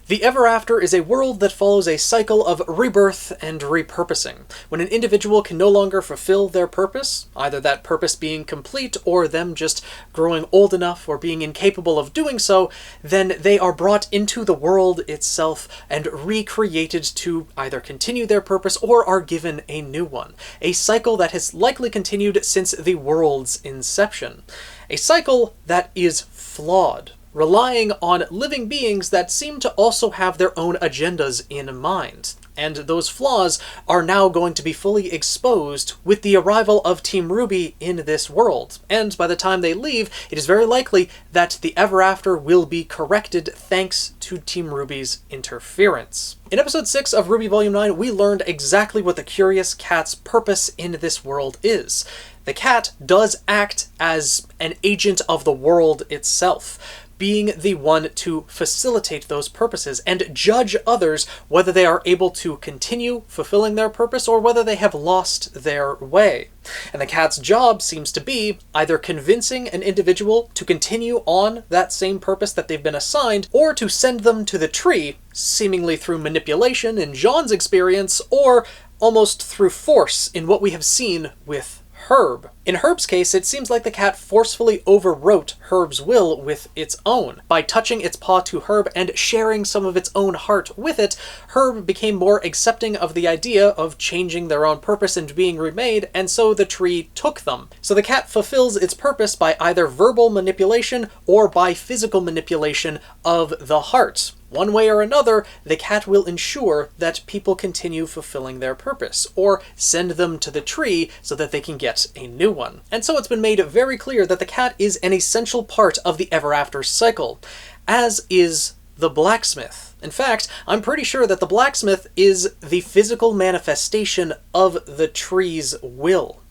The Ever After is a world that follows a cycle of rebirth and repurposing. When an individual can no longer fulfill their purpose, either that purpose being complete or them just growing old enough or being incapable of doing so, then they are brought into the world itself and recreated to either continue their purpose or are given a new one. A cycle that has likely continued since the world's inception. A cycle that is flawed, relying on living beings that seem to also have their own agendas in mind. And those flaws are now going to be fully exposed with the arrival of Team RWBY in this world. And by the time they leave, it is very likely that the Ever After will be corrected thanks to Team RWBY's interference. In episode 6 of RWBY Volume 9, we learned exactly what the Curious Cat's purpose in this world is. The cat does act as an agent of the world itself, being the one to facilitate those purposes and judge others whether they are able to continue fulfilling their purpose or whether they have lost their way. And the cat's job seems to be either convincing an individual to continue on that same purpose that they've been assigned, or to send them to the tree, seemingly through manipulation in Jean's experience, or almost through force in what we have seen with Herb. In Herb's case, it seems like the cat forcefully overwrote Herb's will with its own. By touching its paw to Herb and sharing some of its own heart with it, Herb became more accepting of the idea of changing their own purpose and being remade, and so the tree took them. So the cat fulfills its purpose by either verbal manipulation or by physical manipulation of the heart. One way or another, the cat will ensure that people continue fulfilling their purpose, or send them to the tree so that they can get a new one. And so it's been made very clear that the cat is an essential part of the Ever After cycle, as is the blacksmith. In fact, I'm pretty sure that the blacksmith is the physical manifestation of the tree's will.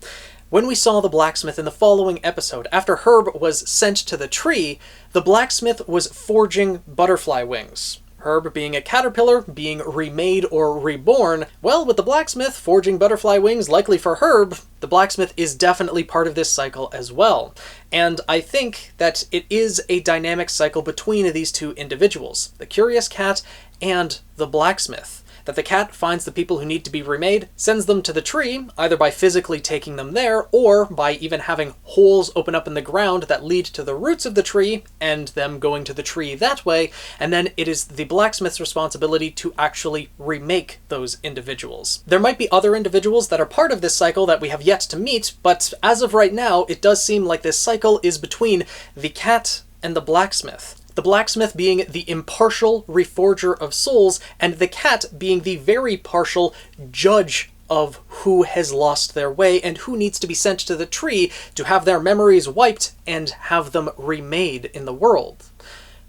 When we saw the blacksmith in the following episode, after Herb was sent to the tree, the blacksmith was forging butterfly wings. Herb being a caterpillar, being remade or reborn, well, with the blacksmith forging butterfly wings likely for Herb, the blacksmith is definitely part of this cycle as well. And I think that it is a dynamic cycle between these two individuals, the Curious Cat and the blacksmith. That the cat finds the people who need to be remade, sends them to the tree, either by physically taking them there, or by even having holes open up in the ground that lead to the roots of the tree, and them going to the tree that way, and then it is the blacksmith's responsibility to actually remake those individuals. There might be other individuals that are part of this cycle that we have yet to meet, but as of right now, it does seem like this cycle is between the cat and the blacksmith. The blacksmith being the impartial reforger of souls, and the cat being the very partial judge of who has lost their way and who needs to be sent to the tree to have their memories wiped and have them remade in the world.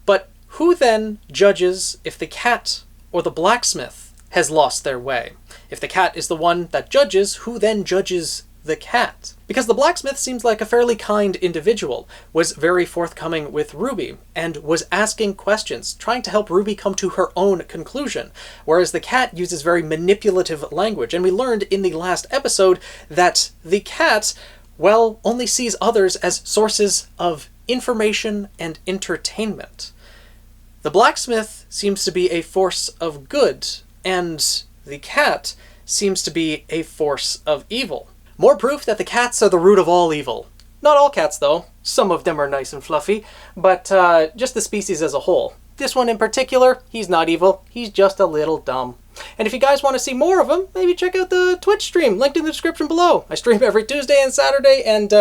But who then judges if the cat or the blacksmith has lost their way? If the cat is the one that judges, who then judges the cat? Because the blacksmith seems like a fairly kind individual, was very forthcoming with RWBY, and was asking questions, trying to help RWBY come to her own conclusion, whereas the cat uses very manipulative language. And we learned in the last episode that the cat, well, only sees others as sources of information and entertainment. The blacksmith seems to be a force of good, and the cat seems to be a force of evil. More proof that the cats are the root of all evil. Not all cats, though. Some of them are nice and fluffy, but just the species as a whole. This one in particular, he's not evil. He's just a little dumb. And if you guys want to see more of him, maybe check out the Twitch stream, linked in the description below. I stream every Tuesday and Saturday, and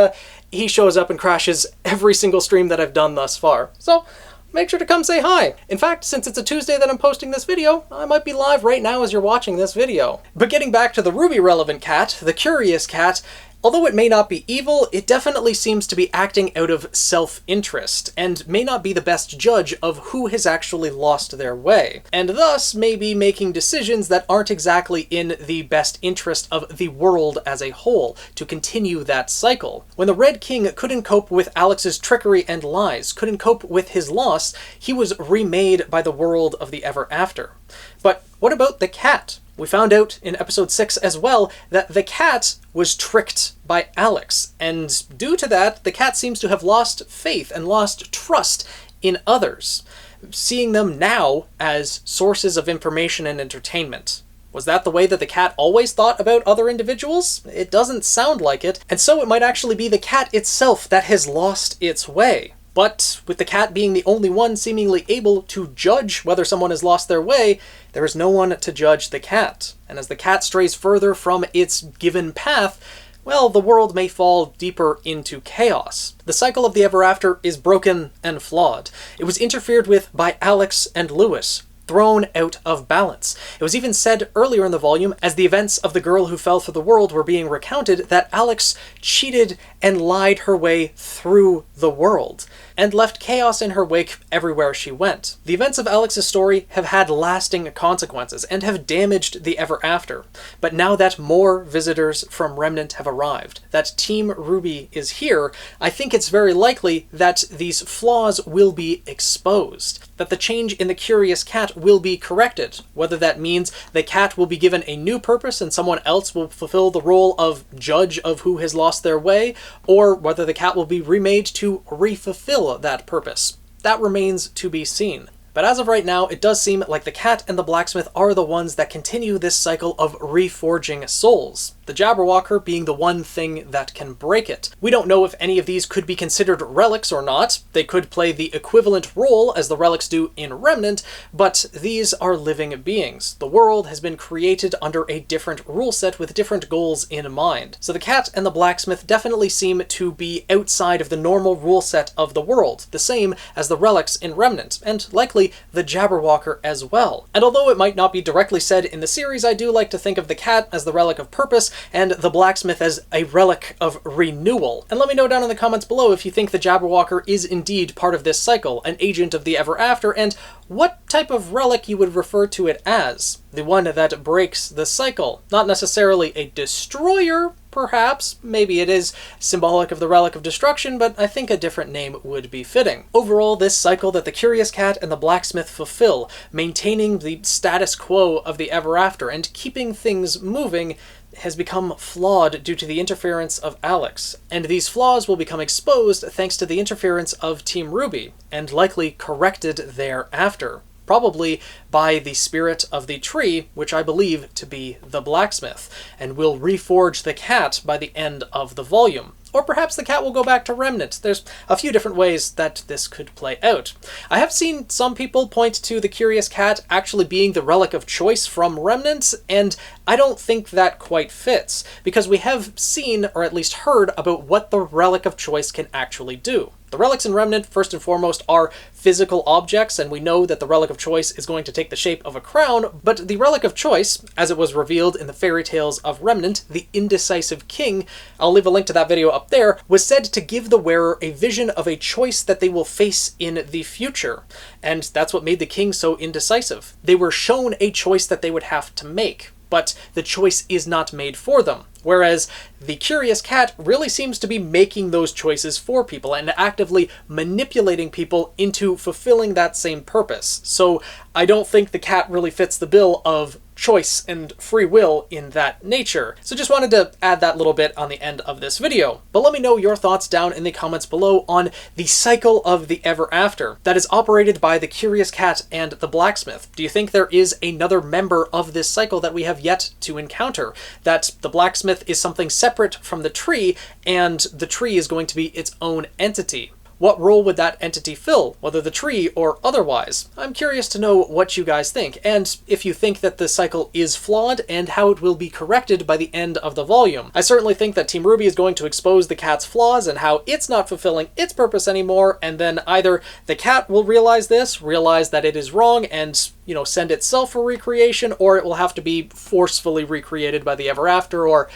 he shows up and crashes every single stream that I've done thus far. So make sure to come say hi. In fact, since it's a Tuesday that I'm posting this video, I might be live right now as you're watching this video. But getting back to the RWBY relevant cat, the Curious Cat, although it may not be evil, it definitely seems to be acting out of self-interest, and may not be the best judge of who has actually lost their way, and thus may be making decisions that aren't exactly in the best interest of the world as a whole, to continue that cycle. When the Red King couldn't cope with Alex's trickery and lies, couldn't cope with his loss, he was remade by the world of the Ever After. But what about the cat? We found out in episode 6 as well that the cat was tricked by Alex, and due to that, the cat seems to have lost faith and lost trust in others. seeing them now as sources of information and entertainment. Was that the way that the cat always thought about other individuals? It doesn't sound like it, and so it might actually be the cat itself that has lost its way. But with the cat being the only one seemingly able to judge whether someone has lost their way, there is no one to judge the cat. And as the cat strays further from its given path, well, the world may fall deeper into chaos. The cycle of the ever after is broken and flawed. It was interfered with by Alex and Lewis, thrown out of balance. It was even said earlier in the volume, as the events of the girl who fell for the world were being recounted, that Alex cheated and lied her way through the world, and left chaos in her wake everywhere she went. The events of Alex's story have had lasting consequences and have damaged the ever after. But now that more visitors from Remnant have arrived, that Team RWBY is here, I think it's very likely that these flaws will be exposed, that the change in the curious cat will be corrected, whether that means the cat will be given a new purpose and someone else will fulfill the role of judge of who has lost their way, or whether the cat will be remade to re-fulfill that purpose. That remains to be seen. But as of right now, it does seem like the cat and the blacksmith are the ones that continue this cycle of reforging souls, the Jabberwocker being the one thing that can break it. We don't know if any of these could be considered relics or not. They could play the equivalent role as the relics do in Remnant, but these are living beings. The world has been created under a different rule set with different goals in mind. So the cat and the blacksmith definitely seem to be outside of the normal rule set of the world, the same as the relics in Remnant, and likely the Jabberwocker as well. And although it might not be directly said in the series, I do like to think of the cat as the relic of purpose and the blacksmith as a relic of renewal. And let me know down in the comments below if you think the Jabberwocker is indeed part of this cycle, an agent of the ever after, and what type of relic you would refer to it as. The one that breaks the cycle. Not necessarily a destroyer, perhaps. Maybe it is symbolic of the relic of destruction, but I think a different name would be fitting. Overall, this cycle that the curious cat and the blacksmith fulfill, maintaining the status quo of the ever after and keeping things moving, has become flawed due to the interference of Alex. And these flaws will become exposed thanks to the interference of Team RWBY, and likely corrected thereafter. Probably by the spirit of the tree, which I believe to be the blacksmith, and will reforge the cat by the end of the volume. Or perhaps the cat will go back to Remnant. There's a few different ways that this could play out. I have seen some people point to the curious cat actually being the relic of choice from Remnant, and I don't think that quite fits, because we have seen, or at least heard, about what the relic of choice can actually do. The relics in Remnant, first and foremost, are physical objects, and we know that the relic of choice is going to take the shape of a crown, but the relic of choice, as it was revealed in the fairy tales of Remnant, the indecisive king, I'll leave a link to that video up there, was said to give the wearer a vision of a choice that they will face in the future. And that's what made the king so indecisive. They were shown a choice that they would have to make, but the choice is not made for them. Whereas the curious cat really seems to be making those choices for people and actively manipulating people into fulfilling that same purpose. So I don't think the cat really fits the bill of choice and free will in that nature. So just wanted to add that little bit on the end of this video. But let me know your thoughts down in the comments below on the cycle of the ever after that is operated by the curious cat and the blacksmith. Do you think there is another member of this cycle that we have yet to encounter? That the blacksmith is something separate from the tree, and the tree is going to be its own entity? What role would that entity fill, whether the tree or otherwise? I'm curious to know what you guys think, and if you think that the cycle is flawed and how it will be corrected by the end of the volume. I certainly think that Team RWBY is going to expose the cat's flaws and how it's not fulfilling its purpose anymore, and then either the cat will realize this, realize that it is wrong, and send itself for recreation, or it will have to be forcefully recreated by the ever after, or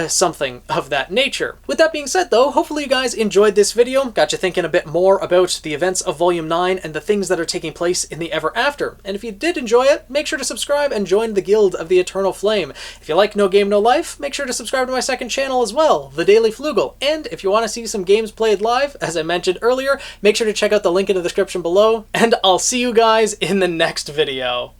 something of that nature. With that being said though, hopefully you guys enjoyed this video, got you thinking a bit more about the events of Volume 9 and the things that are taking place in the ever after. And if you did enjoy it, make sure to subscribe and join the Guild of the Eternal Flame. If you like No Game No Life, make sure to subscribe to my second channel as well, The Daily Flugel. And if you want to see some games played live, as I mentioned earlier, make sure to check out the link in the description below, and I'll see you guys in the next video.